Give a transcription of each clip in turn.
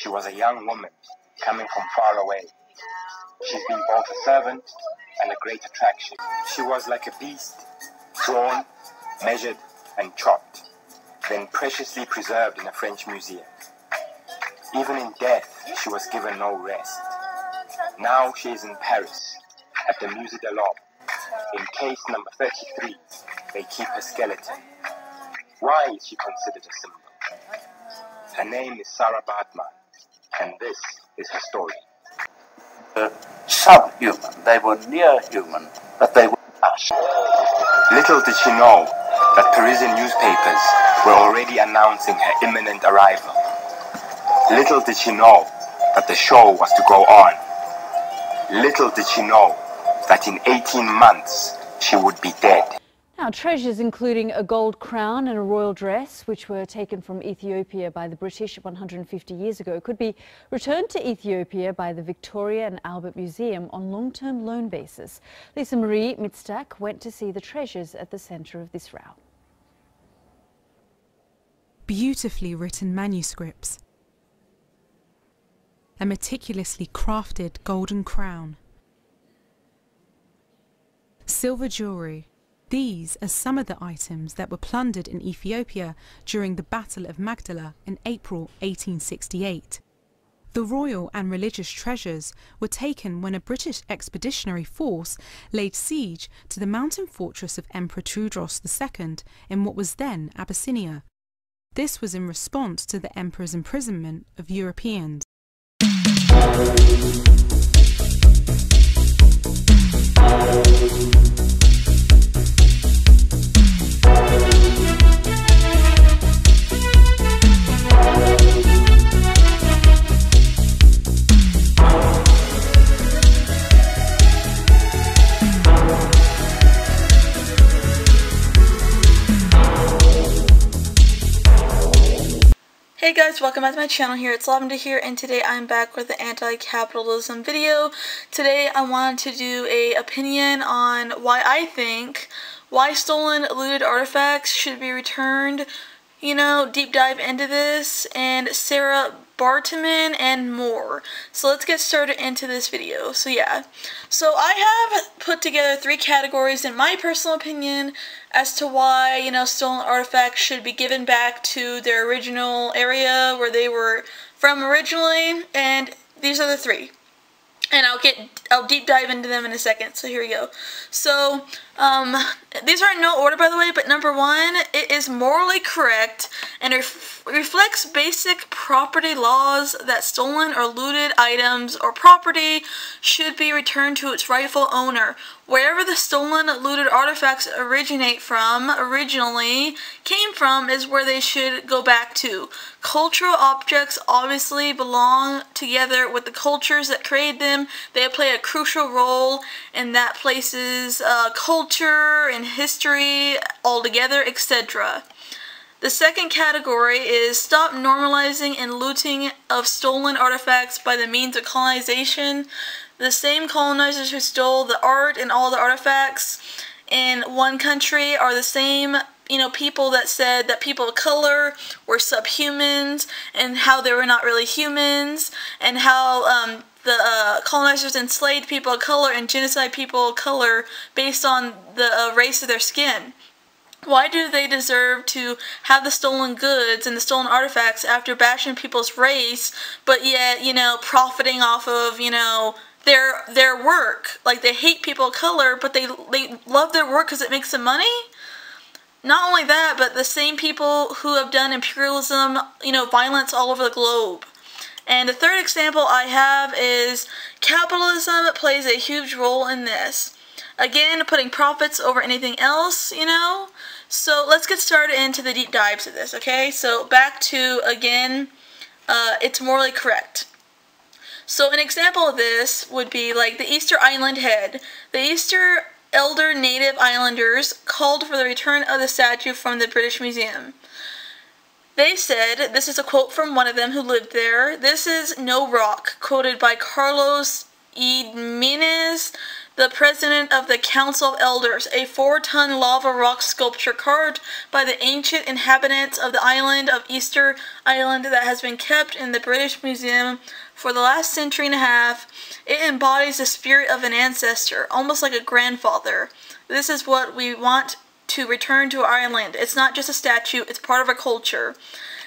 She was a young woman coming from far away. She's been both a servant and a great attraction. She was like a beast, drawn, measured, and chopped, then preciously preserved in a French museum. Even in death, she was given no rest. Now she is in Paris, at the Musée de l'Homme. In case number 33, they keep her skeleton. Why is she considered a symbol? Her name is Sarah Baartman, and this is her story. Subhuman, they were near human, but they were us. Little did she know that Parisian newspapers were already announcing her imminent arrival. Little did she know that the show was to go on. Little did she know that in 18 months she would be dead. Now, treasures including a gold crown and a royal dress, which were taken from Ethiopia by the British 150 years ago, could be returned to Ethiopia by the Victoria and Albert Museum on long-term loan basis. Lisa Marie Mitzdak went to see the treasures at the centre of this row. Beautifully written manuscripts, a meticulously crafted golden crown, silver jewellery. These are some of the items that were plundered in Ethiopia during the Battle of Magdala in April 1868. The royal and religious treasures were taken when a British expeditionary force laid siege to the mountain fortress of Emperor Tewodros II in what was then Abyssinia. This was in response to the emperor's imprisonment of Europeans. Hey guys, welcome back to my channel here. It's Lavender here, and today I'm back with the anti-capitalism video. Today I wanted to do a opinion on why I think stolen looted artifacts should be returned, you know, deep dive into this, and Sarah Baartman and more. So let's get started into this video. So yeah, so I have put together 3 categories in my personal opinion as to why, you know, stolen artifacts should be given back to their original area where they were from originally, and these are the 3. And I'll deep dive into them in a second. So here we go. So these are in no order, by the way, but number 1, it is morally correct and reflects basic property laws that stolen or looted items or property should be returned to its rightful owner. Wherever the stolen looted artifacts originally came from is where they should go back to. Cultural objects obviously belong together with the cultures that created them. They play a crucial role in that place's culture and history altogether, etc. The second category is stop normalizing and looting of stolen artifacts by the means of colonization. The same colonizers who stole the art and all the artifacts in one country are the same, you know, people that said that people of color were subhumans and how they were not really humans, and how the colonizers enslaved people of color and genocide people of color based on the race of their skin. Why do they deserve to have the stolen goods and the stolen artifacts after bashing people's race, but yet, you know, profiting off of, you know, their work? Like, they hate people of color, but they love their work because it makes them money? Not only that, but the same people who have done imperialism, you know, violence all over the globe. And the third example I have is capitalism plays a huge role in this. Again, putting profits over anything else, you know? So let's get started into the deep dives of this, okay? So back to, again, it's morally correct. So an example of this would be like the Easter Island head. The Easter Elder Native Islanders called for the return of the statue from the British Museum. They said, this is a quote from one of them who lived there, "This is no rock," quoted by Carlos Jimenez. the president of the Council of Elders, a 4-ton lava rock sculpture carved by the ancient inhabitants of the island of Easter Island that has been kept in the British Museum for the last century and a half. It embodies the spirit of an ancestor, almost like a grandfather. This is what we want to return to our island. It's not just a statue, it's part of our culture.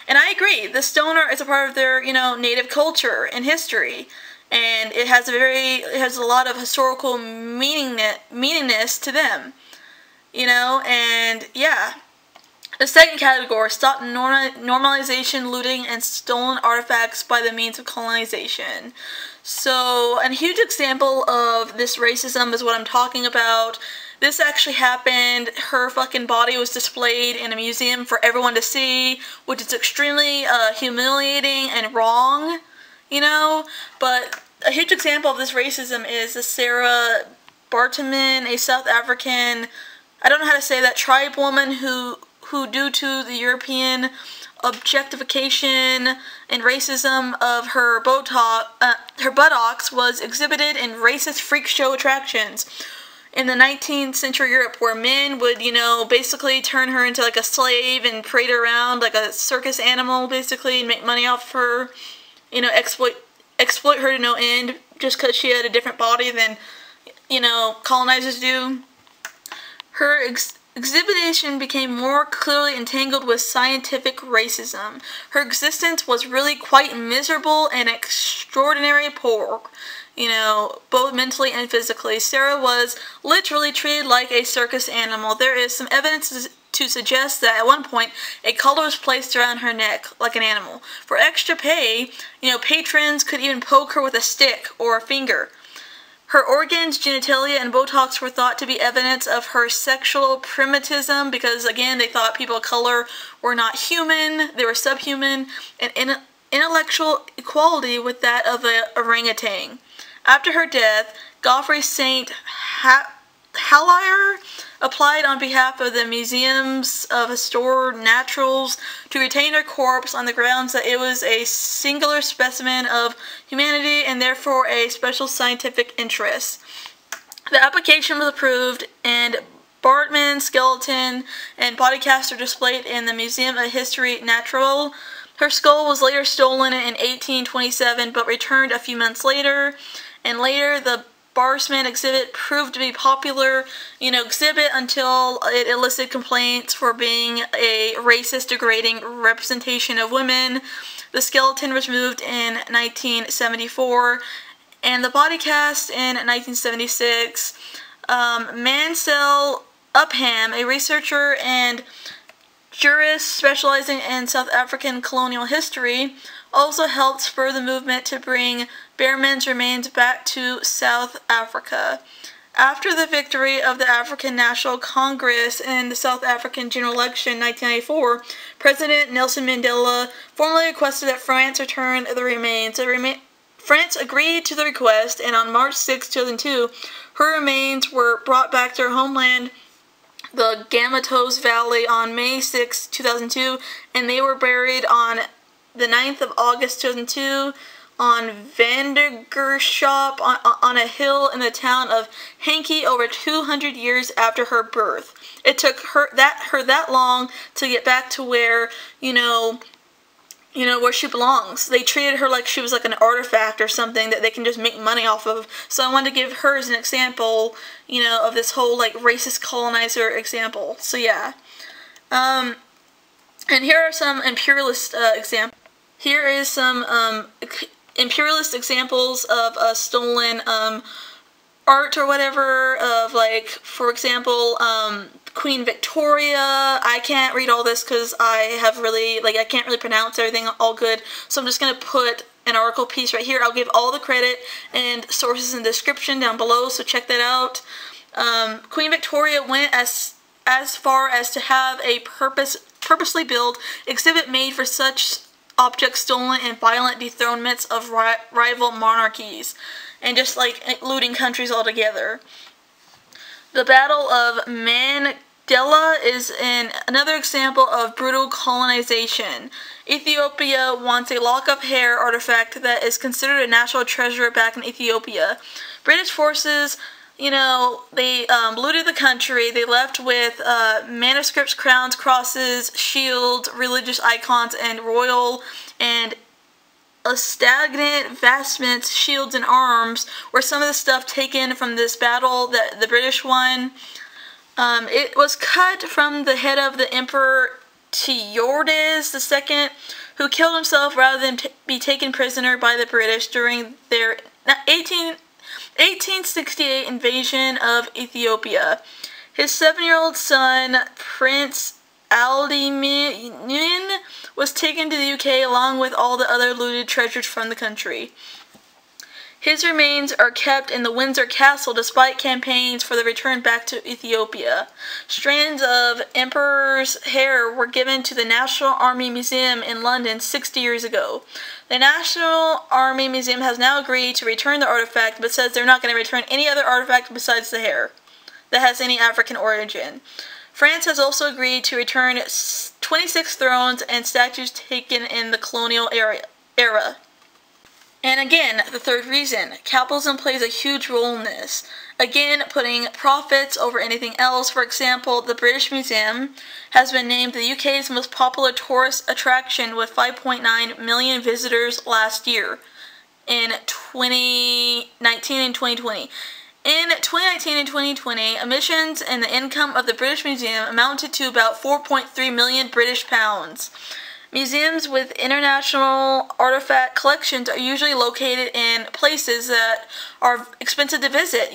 And I agree, the stone art is a part of their, native culture and history. And it has a lot of historical meaningness to them, and yeah. The second category, stop normalization, looting, and stolen artifacts by the means of colonization. So, a huge example of this racism is what I'm talking about. This actually happened. Her fucking body was displayed in a museum for everyone to see, which is extremely humiliating and wrong. But a huge example of this racism is the Sarah Baartman, a South African, I don't know how to say that, tribe woman who due to the European objectification and racism of her buttocks was exhibited in racist freak show attractions in the 19th century Europe, where men would, basically turn her into like a slave and parade her around like a circus animal, basically, and make money off her, exploit her to no end just because she had a different body than, colonizers do. Her exhibition became more clearly entangled with scientific racism. Her existence was really quite miserable and extraordinarily poor, both mentally and physically. Sarah was literally treated like a circus animal. There is some evidence to suggest that at one point a collar was placed around her neck like an animal. For extra pay, patrons could even poke her with a stick or a finger. Her organs, genitalia, and Botox were thought to be evidence of her sexual primitivism because, again, they thought people of color were not human, they were subhuman, and intellectual equality with that of an orangutan. After her death, Godfrey St. Hallyer applied on behalf of the Museums of Historic Naturals to retain her corpse on the grounds that it was a singular specimen of humanity and therefore a special scientific interest. The application was approved, and Baartman's skeleton and body cast are displayed in the Museum of Historic Naturals. Her skull was later stolen in 1827 but returned a few months later, and later the Baartman exhibit proved to be popular, exhibit until it elicited complaints for being a racist, degrading representation of women. The skeleton was removed in 1974, and the body cast in 1976. Mansell Upham, a researcher and jurist specializing in South African colonial history, also helped spur the movement to bring Baartman's remains back to South Africa. After the victory of the African National Congress in the South African general election in 1994, President Nelson Mandela formally requested that France return the remains. France agreed to the request, and on March 6, 2002, her remains were brought back to her homeland, the Gamatos Valley, on May 6, 2002, and they were buried on the 9th of August 2002 on Vandergershop on a hill in the town of Hankie over 200 years after her birth. It took her that long to get back to where, where she belongs. They treated her like she was like an artifact or something that they can just make money off of. So I wanted to give her as an example, of this whole like racist colonizer example. So yeah. And here are some imperialist examples. Here is some imperialist examples of stolen art or whatever, of like, for example, Queen Victoria. I can't read all this because I can't really pronounce everything all good, so I'm just going to put an article piece right here. I'll give all the credit and sources in the description down below, so check that out. Queen Victoria went as far as to have a purposely built exhibit made for such objects stolen in violent dethronements of rival monarchies, and just like looting countries altogether. The Battle of Mandela is another example of brutal colonization. Ethiopia wants a lock of hair artifact that is considered a national treasure back in Ethiopia. British forces, they looted the country. They left with manuscripts, crowns, crosses, shields, religious icons, and royal and stagnant vestments, shields, and arms were some of the stuff taken from this battle that the British won. It was cut from the head of the Emperor Teudes II, who killed himself rather than be taken prisoner by the British during their 1868 invasion of Ethiopia. His 7-year-old son, Prince Aldimin, was taken to the UK along with all the other looted treasures from the country. His remains are kept in the Windsor Castle despite campaigns for the return back to Ethiopia. Strands of emperor's hair were given to the National Army Museum in London 60 years ago. The National Army Museum has now agreed to return the artifact, but says they're not going to return any other artifact besides the hair that has any African origin. France has also agreed to return 26 thrones and statues taken in the colonial era. And again, the third reason, capitalism plays a huge role in this. Again, putting profits over anything else. For example, the British Museum has been named the UK's most popular tourist attraction with 5.9 million visitors last year in 2019 and 2020. In 2019 and 2020, emissions and the income of the British Museum amounted to about 4.3 million British pounds. Museums with international artifact collections are usually located in places that are expensive to visit,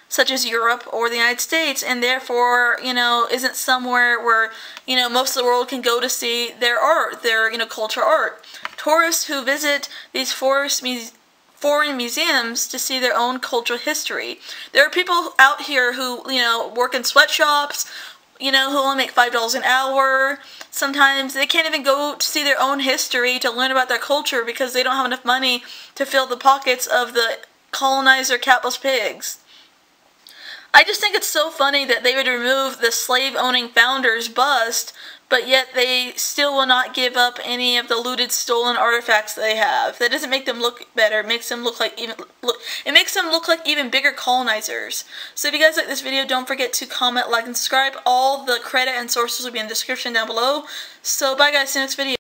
such as Europe or the United States, and therefore, isn't somewhere where, most of the world can go to see their art, their, cultural art. Tourists who visit these foreign museums to see their own cultural history. There are people out here who, work in sweatshops, who only make $5 an hour. Sometimes they can't even go to see their own history to learn about their culture because they don't have enough money to fill the pockets of the colonizer capitalist pigs. I just think it's so funny that they would remove the slave-owning founder's bust, but yet they still will not give up any of the looted, stolen artifacts that they have. That doesn't make them look better. It makes them look like even bigger colonizers. So if you guys like this video, don't forget to comment, like, and subscribe. All the credit and sources will be in the description down below. So bye guys, see you next video.